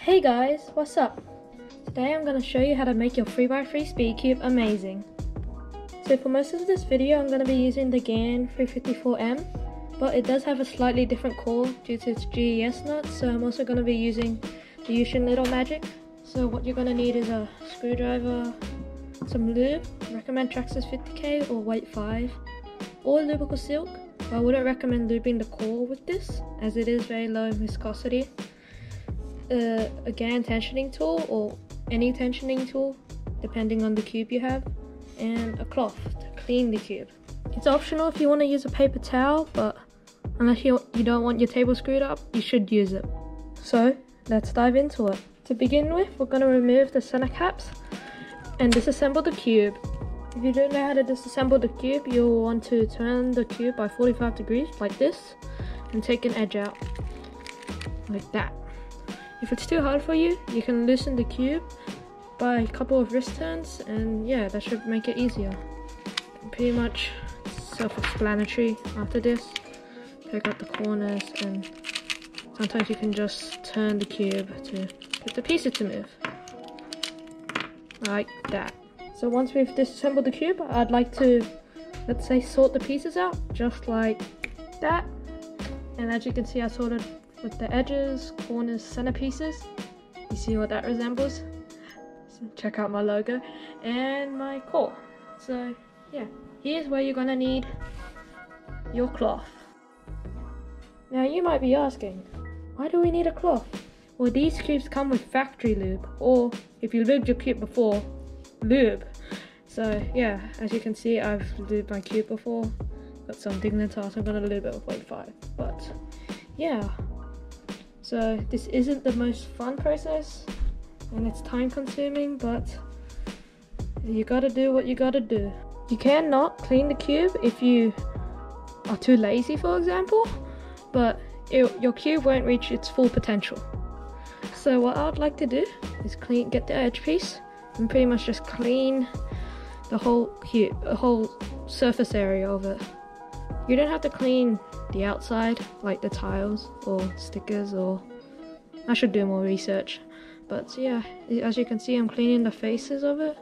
Hey guys, what's up? Today I'm going to show you how to make your 3x3 speed cube amazing. So for most of this video I'm going to be using the GAN 354M, but it does have a slightly different core due to its GES nuts, so I'm also going to be using the Attribution Little Magic. So what you're going to need is a screwdriver, some lube, I recommend Traxxas 50K or weight 5, or lubrical silk. I wouldn't recommend lubing the core with this as it is very low in viscosity. A GAN tensioning tool or any tensioning tool depending on the cube you have, and a cloth to clean the cube. It's optional if you want to use a paper towel, but unless you don't want your table screwed up, you should use it. So let's dive into it. To begin with, we're going to remove the center caps and disassemble the cube. If you don't know how to disassemble the cube, you'll want to turn the cube by 45 degrees like this and take an edge out like that. If it's too hard for you, you can loosen the cube by a couple of wrist turns, and yeah, that should make it easier. Pretty much self-explanatory after this. Take out the corners, and sometimes you can just turn the cube to get the pieces to move. Like that. So once we've disassembled the cube, I'd like to, let's say, sort the pieces out, just like that. And as you can see, I sorted with the edges, corners, center pieces. You see what that resembles? So check out my logo and my core. So yeah, here's where you're gonna need your cloth. Now you might be asking, why do we need a cloth? Well, these cubes come with factory lube, or if you lubed your cube before, lube. So yeah, as you can see, I've lubed my cube before. Got some Dignitas, I'm gonna lube it with weight 5. But yeah. So this isn't the most fun process and it's time consuming, but you gotta do what you gotta do. You cannot clean the cube if you are too lazy, for example, but your cube won't reach its full potential. So what I'd like to do is get the edge piece and pretty much just clean the whole cube, the whole surface area of it. You don't have to clean the outside like the tiles or stickers, or I should do more research, but yeah, as you can see, I'm cleaning the faces of it.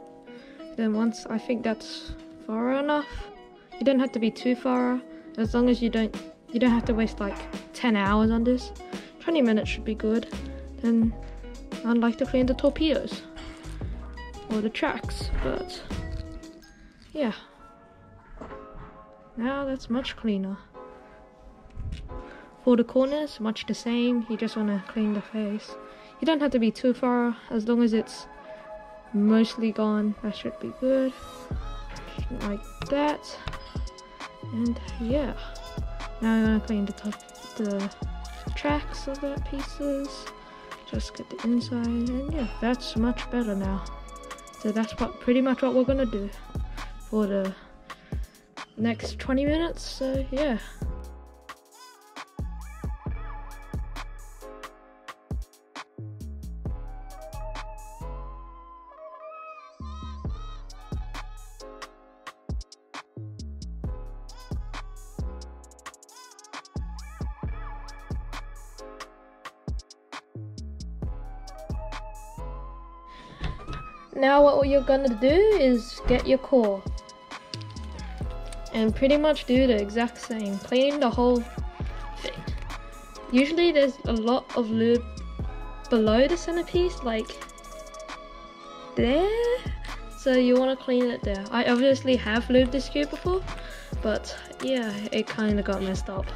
Then once I think that's thorough enough, you don't have to be too thorough, as long as you don't have to waste like 10 hours on this. 20 minutes should be good. Then I'd like to clean the torpedoes or the tracks, but yeah, now that's much cleaner. For the corners, much the same, you just want to clean the face. You don't have to be too thorough, as long as it's mostly gone, that should be good. Like that. And yeah, now I'm going to clean the tracks of the pieces. Just get the inside, and yeah, that's much better now. So that's pretty much what we're going to do for the next 20 minutes, so yeah. Now what you're gonna do is get your core and pretty much do the exact same, cleaning the whole thing. Usually there's a lot of lube below the centerpiece, like there, so you want to clean it there. I obviously have lubed this cube before, but yeah, it kind of got messed up,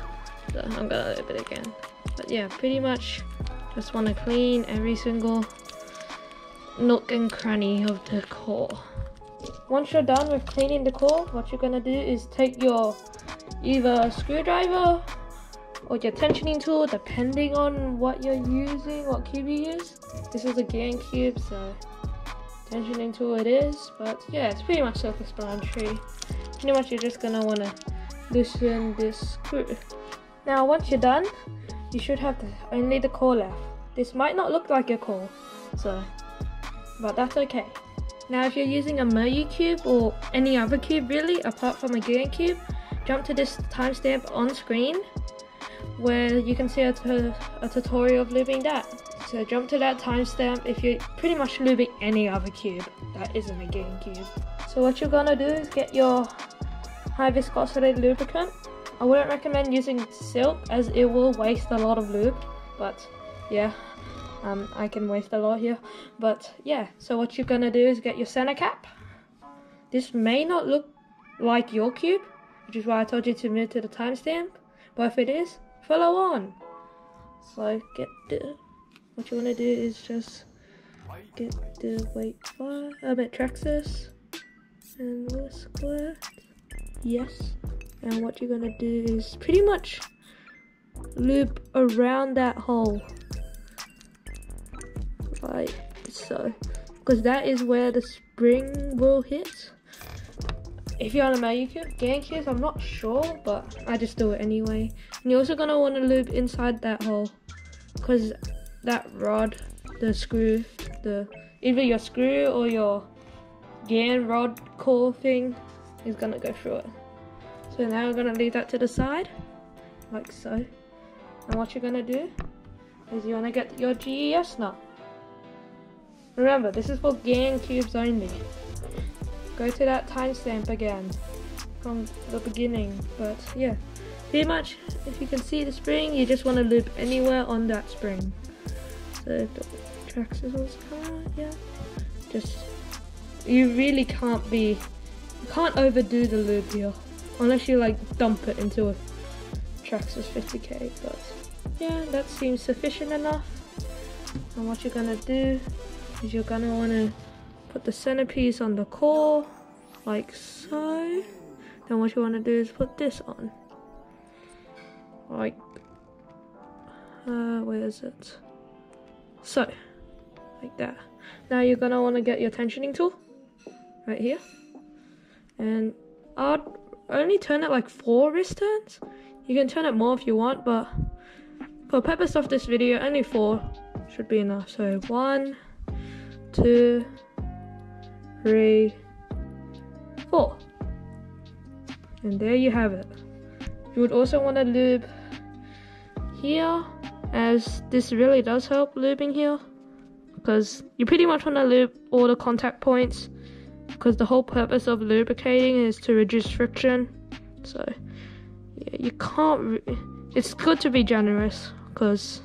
so I'm gonna lube it again. But yeah, pretty much just want to clean every single nook and cranny of the core. Once you're done with cleaning the core, what you're gonna do is take your either screwdriver or your tensioning tool, depending on what you're using, what cube you use. This is a GAN cube, so tensioning tool it is, but yeah, it's pretty much self-explanatory. Pretty much you're just gonna wanna loosen this screw. Now once you're done, you should have only the core left. This might not look like your core, but that's okay. Now if you're using a Moyu cube or any other cube really, apart from a GAN cube, jump to this timestamp on screen where you can see a tutorial of lubing that. So jump to that timestamp if you're pretty much lubing any other cube that isn't a game cube. So what you're gonna do is get your high viscosity lubricant. I wouldn't recommend using silk as it will waste a lot of lube, but yeah, I can waste a lot here. But yeah, so what you're gonna do is get your center cap. This may not look like your cube, which is why I told you to move to the timestamp, but if it is, follow on. So what you want to do is just get the weight bar, Traxxas, and we'll square, yes. And what you're gonna do is pretty much loop around that hole, like so, because that is where the spring will hit. If you're on a Mario cube, game cubes, I'm not sure, but I just do it anyway. And you're also gonna want to loop inside that hole, because that rod, the screw, either your screw or your GAN rod core thing is gonna go through it. So now we're gonna leave that to the side, like so. And what you're gonna do is you wanna get your GES nut. Remember, this is for GAN cubes only. Go to that timestamp again from the beginning. But yeah, pretty much if you can see the spring, you just want to loop anywhere on that spring. So the Traxxas also yeah. Just you really can't overdo the lube here, unless you like dump it into a Traxxas 50K. But yeah, that seems sufficient enough. And what you're gonna do is you're gonna want to put the centerpiece on the core, like so. Then what you want to do is put this on, like, where is it? So, like that. Now you're gonna want to get your tensioning tool, right here. And I'd only turn it like 4 wrist turns. You can turn it more if you want, but for the purpose of this video, only 4 should be enough. So 1, 2, 3, 4. And there you have it. You would also want to lube here, as this really does help lubing here, because you pretty much want to lube all the contact points, because the whole purpose of lubricating is to reduce friction. So yeah, you can't, it's good to be generous, because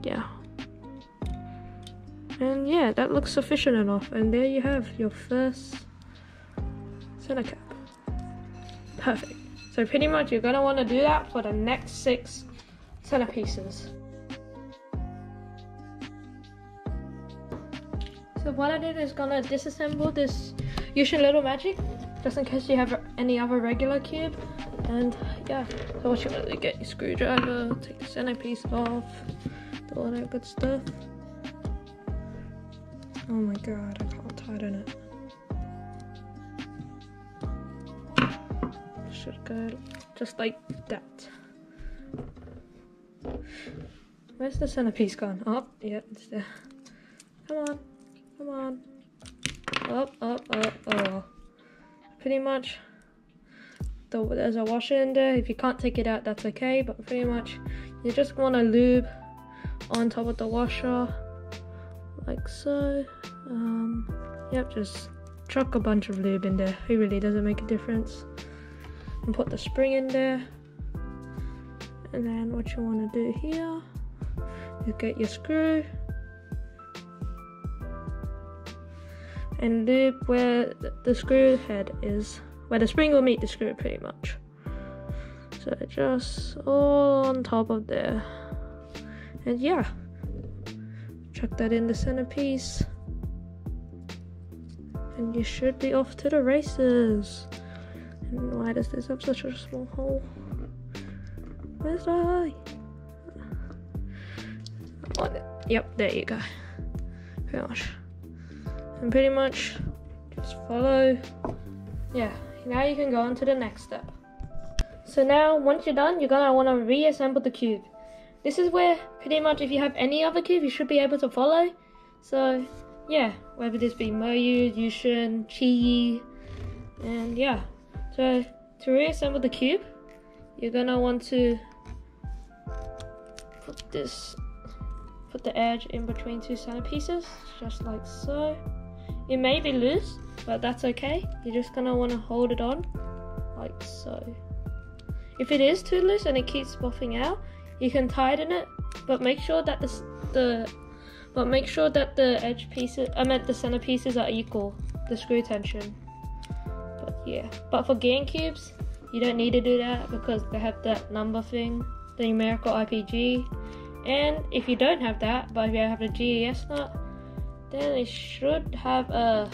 yeah. And yeah, that looks sufficient enough. And there you have your first center cap. Perfect. So pretty much you're gonna want to do that for the next 6 center pieces. So what I did is gonna disassemble this Yushin Little Magic, just in case you have any other regular cube. And yeah, so what you want to do, get your screwdriver, take the centerpiece off, do all that good stuff. Oh my god, I can't tighten it. Should go just like that. Where's the centerpiece gone? Oh, yeah, it's there. Come on, come on. Up, up, up, oh. Pretty much, there's a washer in there. If you can't take it out, that's okay, but pretty much, you just want to lube on top of the washer, like so. Yep, just chuck a bunch of lube in there. It really doesn't make a difference. And put the spring in there. And then what you want to do here is get your screw and lube where the screw head is, where the spring will meet the screw pretty much. So just all on top of there. And yeah, chuck that in the centerpiece. And you should be off to the races. And why does this have such a small hole? Where's the eye? Yep, there you go. Pretty much. And pretty much just follow. Yeah, now you can go on to the next step. So now, once you're done, you're gonna want to reassemble the cube. This is where pretty much if you have any other cube, you should be able to follow. So yeah, whether this be Moyu, Yushin, Chi, and yeah. So to reassemble the cube, you're gonna want to put this put the edge in between two centerpieces, just like so. It may be loose, but that's okay. You're just gonna want to hold it on, like so. If it is too loose and it keeps buffing out, you can tighten it, but make sure that the edge pieces, the center pieces are equal, the screw tension. But yeah, but for GameCubes, you don't need to do that because they have that number thing, the numerical IPG. And if you don't have that, but if you have a GES nut, then it should have a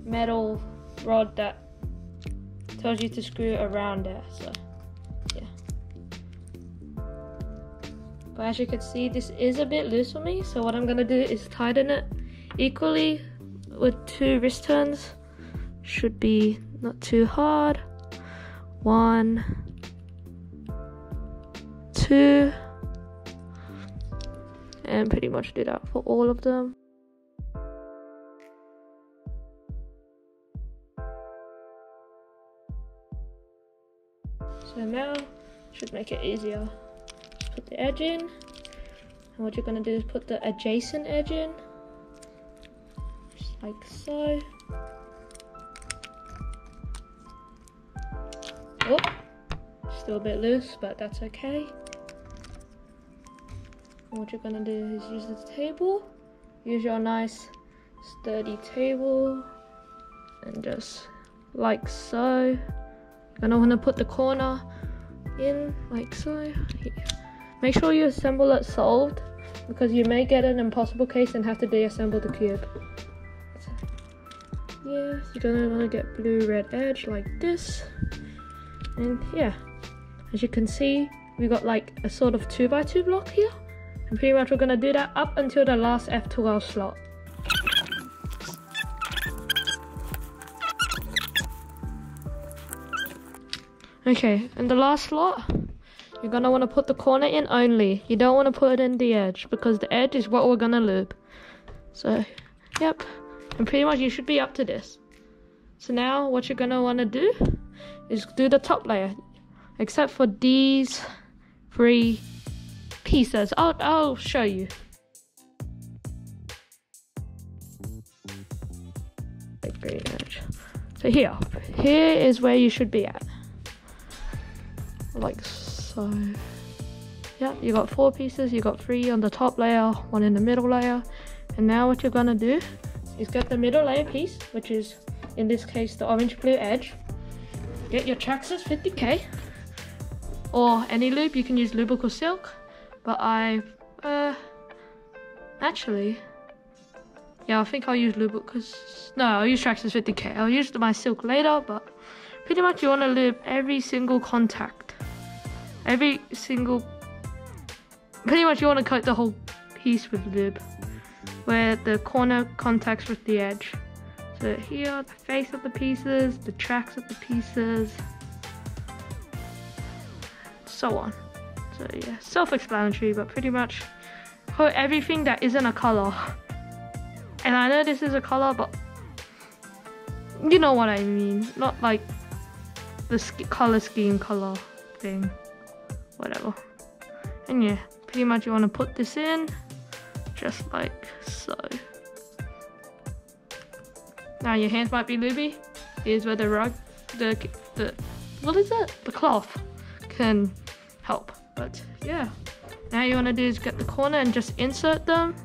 metal rod that tells you to screw around there. So yeah. But as you can see, this is a bit loose for me. So what I'm gonna do is tighten it equally with 2 wrist turns. Should be not too hard. 1, 2, and pretty much do that for all of them. So now should make it easier. Put the edge in, and what you're gonna do is put the adjacent edge in, just like so. Oh, still a bit loose, but that's okay. And what you're gonna do is use the table. Use your nice sturdy table, and just like so. You're gonna wanna put the corner in like so. Here. Make sure you assemble it solved, because you may get an impossible case and have to deassemble the cube. So, yeah, you're gonna wanna get blue red edge like this. And yeah, as you can see, we got like a sort of 2x2 block here, and pretty much we're gonna do that up until the last F12 slot. Okay, in the last slot, you're gonna want to put the corner in only. You don't want to put it in the edge, because the edge is what we're gonna lube. So, yep, and pretty much you should be up to this. So now what you're gonna want to do is do the top layer, except for these 3 pieces. I'll show you. So here is where you should be at, like so. Yeah, you got 4 pieces. You got 3 on the top layer, 1 in the middle layer, and now what you're gonna do is get the middle layer piece, which is in this case the orange blue edge. Get your Traxxas 50K or any lube. You can use Lube or silk, but I think I'll use Lube, because I'll use Traxxas 50K. I'll use my silk later, but pretty much you want to lube every single contact, pretty much you want to coat the whole piece with lube, where the corner contacts with the edge. So here, the face of the pieces, the tracks of the pieces, so on. So yeah, self-explanatory, but pretty much coat everything that isn't a color. And I know this is a color, but you know what I mean. Not like the color scheme color thing, whatever. And yeah, pretty much you want to put this in, just like so. Now your hands might be lubey. Here's where the rug, what is it? The cloth can help. But yeah, now you want to do is get the corner and just insert them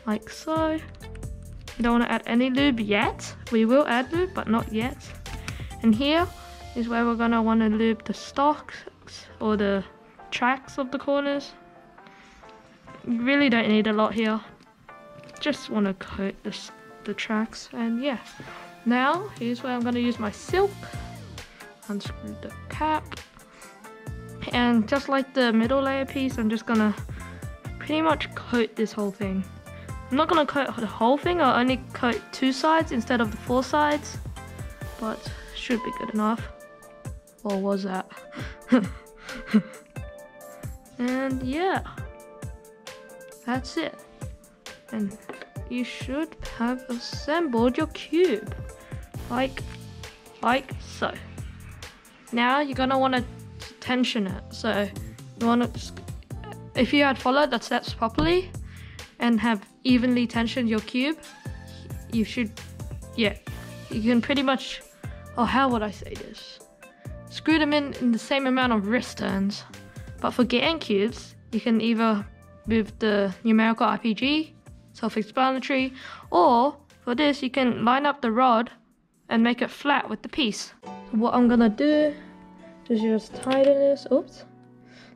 like so. You don't want to add any lube yet. We will add lube, but not yet. And here is where we're gonna want to lube the stocks or the tracks of the corners. You really don't need a lot here. Just want to coat the tracks, and yeah. Now here's where I'm going to use my silk. Unscrew the cap, and just like the middle layer piece, I'm just gonna pretty much coat this whole thing. I'm not gonna coat the whole thing. I'll only coat 2 sides instead of the 4 sides, but should be good enough. Or was that? And yeah, that's it. And you should have assembled your cube like so. Now you're gonna want to tension it. So you want to, if you had followed the steps properly, and have evenly tensioned your cube, you should, yeah, you can pretty much, oh, how would I say this? Screw them in the same amount of wrist turns. But for getting cubes, you can either with the numerical RPG, self-explanatory, or for this you can line up the rod and make it flat with the piece. So what I'm gonna do is just tighten this,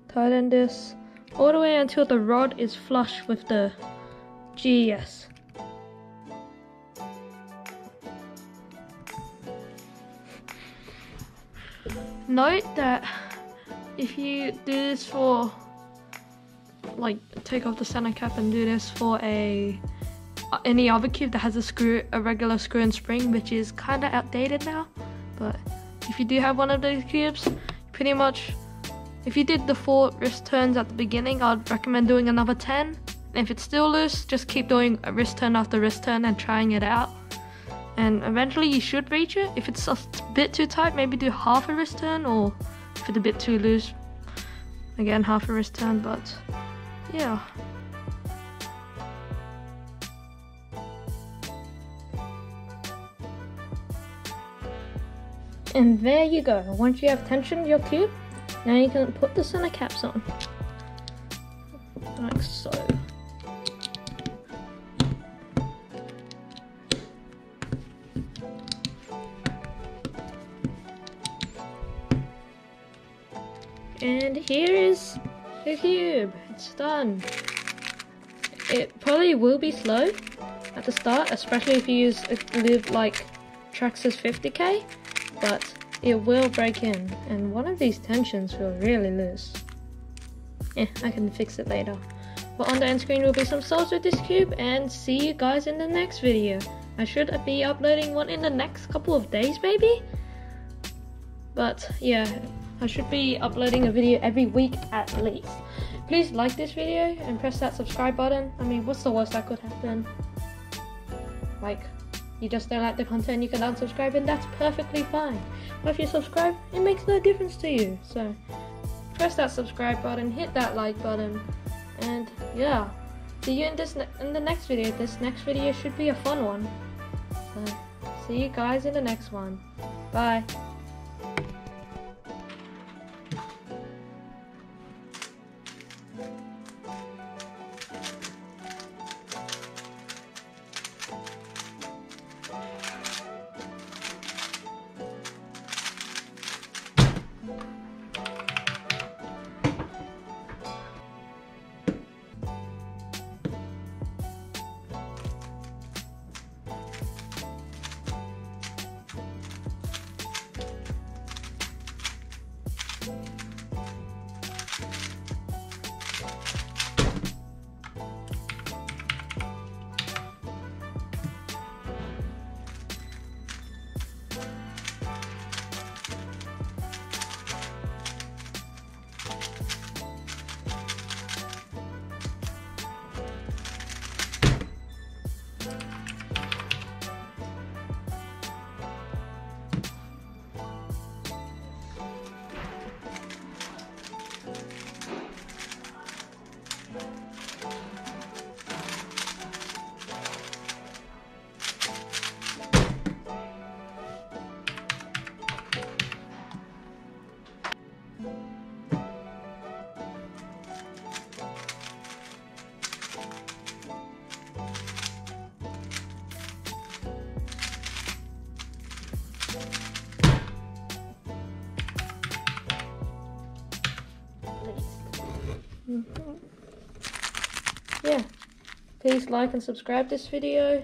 tighten this all the way until the rod is flush with the GS. Note that if you do this for, like, take off the center cap and do this for any other cube that has a regular screw and spring, which is kind of outdated now, but if you do have one of those cubes, pretty much, if you did the 4 wrist turns at the beginning, I'd recommend doing another 10. And if it's still loose, just keep doing a wrist turn after wrist turn and trying it out. And eventually you should reach it. If it's a bit too tight, maybe do half a wrist turn, or if it's a bit too loose, again half a wrist turn, but yeah. And there you go. Once you have tensioned your cube, now you can put the center caps on, like so. And here is the cube. It's done. It probably will be slow at the start, especially if you use a Lube like Traxxas 50K, but it will break in, and one of these tensions will really loose. I can fix it later. But on the end screen will be some solves with this cube, and see you guys in the next video. I should be uploading one in the next couple of days maybe, but yeah, I should be uploading a video every week at least. Please like this video and press that subscribe button. I mean, what's the worst that could happen? Like, you just don't like the content, you can unsubscribe, and that's perfectly fine. But if you subscribe, it makes no difference to you. So press that subscribe button, hit that like button, and yeah, see you in the next video. This next video should be a fun one. So see you guys in the next one. Bye. Yeah, please like and subscribe this video.